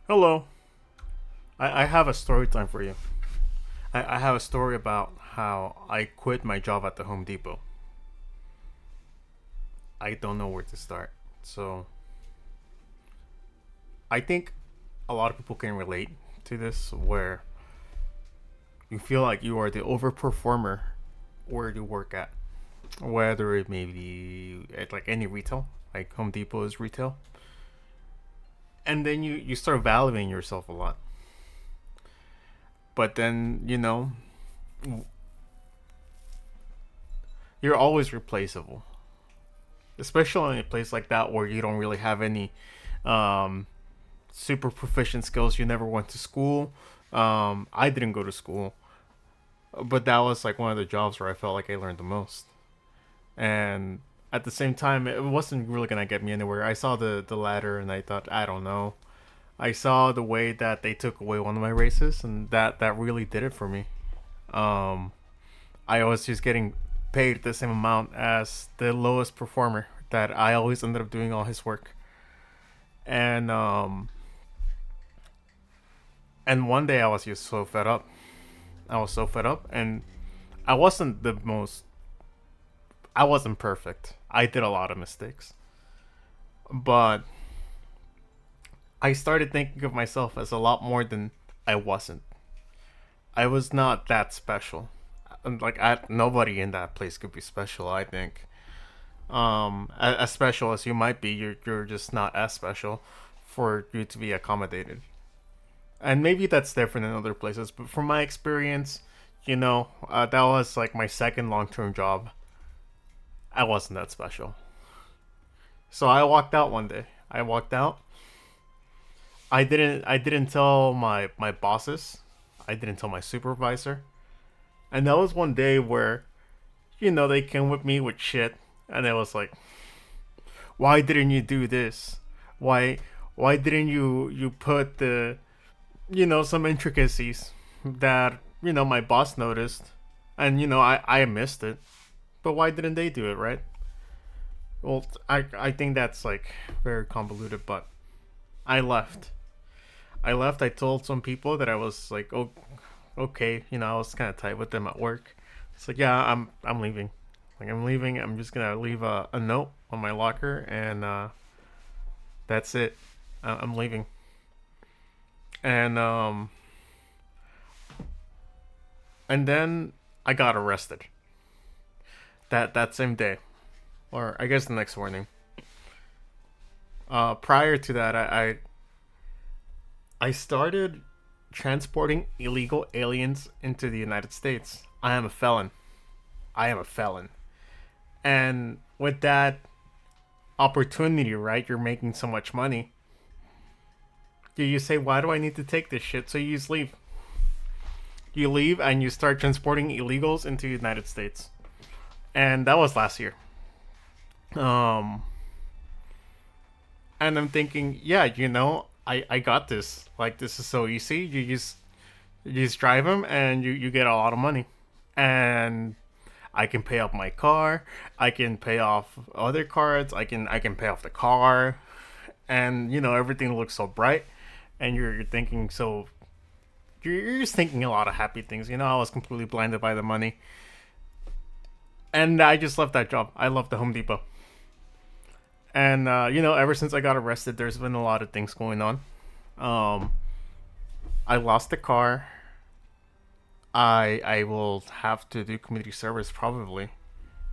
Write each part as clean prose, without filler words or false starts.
Hello. I have a story time for you. I have a story about how I quit my job at the Home Depot. I don't know where to start. So, I think a lot of people can relate to this where you feel like you are the overperformer where you work at. Whether it may be at like any retail, like Home Depot is retail. And then you start valuing yourself a lot. But then, you're always replaceable, especially in a place like that where you don't really have any um, super proficient skills. You never went to school. I didn't go to school, but that was like one of the jobs where I felt like I learned the most. And at the same time, it wasn't really gonna get me anywhere. I saw the ladder and I thought, I don't know. I saw the way that they took away one of my races, and that really did it for me. Um, I was just getting paid the same amount as the lowest performer that I always ended up doing all his work. And and one day I was just so fed up. I was so fed up, and I wasn't the most. I wasn't perfect. I did a lot of mistakes, but I started thinking of myself as a lot more than I wasn't. I was not that special. Like nobody in that place could be special. I think. As special as you might be, you're just not as special for you to be accommodated. And maybe that's different in other places, but from my experience, that was like my second long term job. I wasn't that special. So I walked out one day. I walked out. I didn't tell my bosses. I didn't tell my supervisor. And that was one day where, they came with me with shit, and it was like, why didn't you do this? Why why didn't you put the some intricacies that my boss noticed, and I missed it, but why didn't they do it, right? Well, I think that's like very convoluted, but I left. I told some people that I was like, oh, okay, I was kind of tight with them at work. It's like, yeah, I'm leaving. Like I'm leaving. I'm just gonna leave a note on my locker, and that's it. I'm leaving. And and then I got arrested that same day, or I guess the next morning. Prior to that, I started transporting illegal aliens into the United States. I am a felon. I am a felon. And with that opportunity, right, you're making so much money. You say, why do I need to take this shit? So you just leave. You leave and you start transporting illegals into the United States. And that was last year. Um, and I'm thinking, yeah, I got this. Like this is so easy. You just drive them and you get a lot of money, and I can pay off my car. I can pay off other cards. I can pay off the car, and everything looks so bright, and you're thinking so. You're just thinking a lot of happy things. I was completely blinded by the money, and I just left that job. I left the Home Depot. And ever since I got arrested, there's been a lot of things going on. Um, I lost the car. I will have to do community service probably.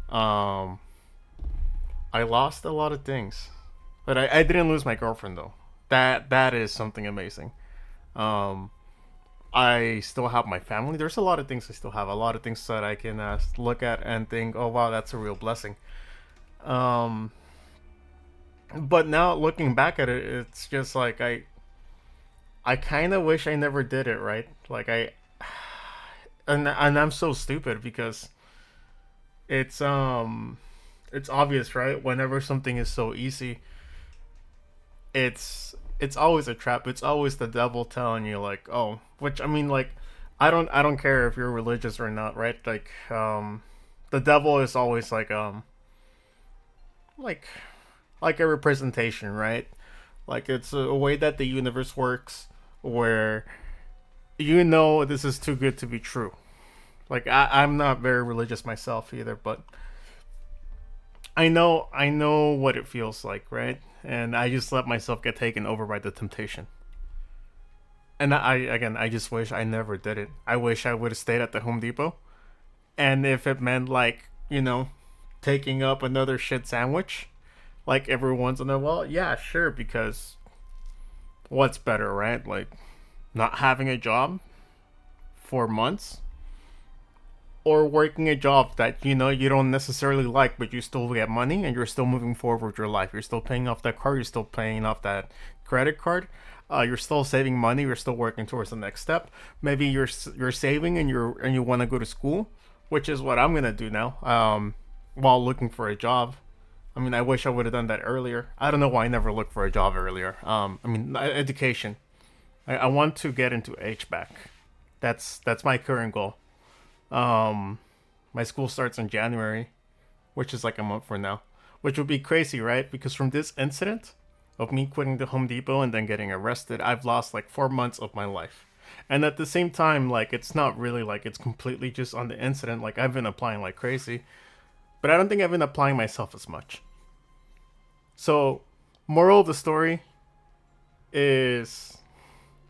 Um, I lost a lot of things, but I didn't lose my girlfriend though. That is something amazing. Um, I still have my family. There's a lot of things I still have. A lot of things that I can look at and think, oh wow, that's a real blessing. Um, but now looking back at it, it's just like I kind of wish I never did it. Right? Like and I'm so stupid because it's um it's obvious, right? Whenever something is so easy, it's always a trap. It's always the devil telling you like, oh, which I mean like I don't care if you're religious or not, right? Like the devil is always like like a representation, right? Like it's a way that the universe works, where you know this is too good to be true. Like I'm not very religious myself either, but I know what it feels like, right? And I just let myself get taken over by the temptation. And I just wish I never did it. I wish I would have stayed at the Home Depot. And if it meant like, taking up another shit sandwich, like every once in a while, yeah, sure, because what's better, right? Like not having a job for months, or working a job that you don't necessarily like, but you still get money and you're still moving forward with your life. You're still paying off that car. You're still paying off that credit card. You're still saving money. You're still working towards the next step. Maybe you're saving and you want to go to school, which is what I'm gonna do now. While looking for a job. I mean, I wish I would have done that earlier. I don't know why I never looked for a job earlier. I mean, education. I want to get into HVAC. That's my current goal. Um, my school starts in January, which is like a month from now, which would be crazy, right? Because from this incident of me quitting the Home Depot and then getting arrested, I've lost like 4 months of my life. And at the same time, like it's not really like it's completely just on the incident. Like I've been applying like crazy, but I don't think I've been applying myself as much. So, moral of the story is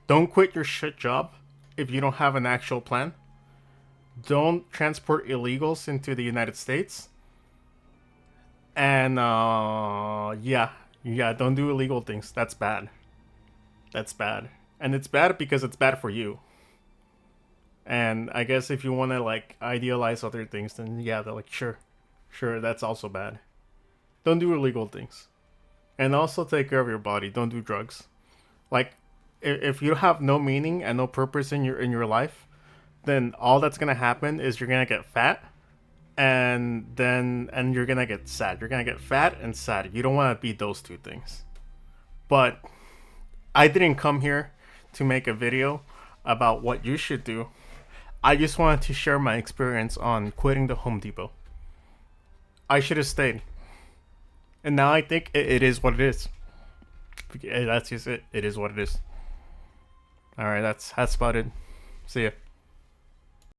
don't quit your shit job if you don't have an actual plan. Don't transport illegals into the United States. And yeah, don't do illegal things. That's bad. That's bad. And it's bad because it's bad for you. And I guess if you want to like idealize other things, then yeah, they're like sure, that's also bad. Don't do illegal things. And also take care of your body. Don't do drugs. Like if you have no meaning and no purpose in your life, then all that's gonna happen is you're gonna get fat, and you're gonna get sad. You're gonna get fat and sad. You don't want to be those two things. But I didn't come here to make a video about what you should do. I just wanted to share my experience on quitting the Home Depot. I should have stayed, and now I think it is what it is. That's just it. It is what it is. All right, that's about it. See ya.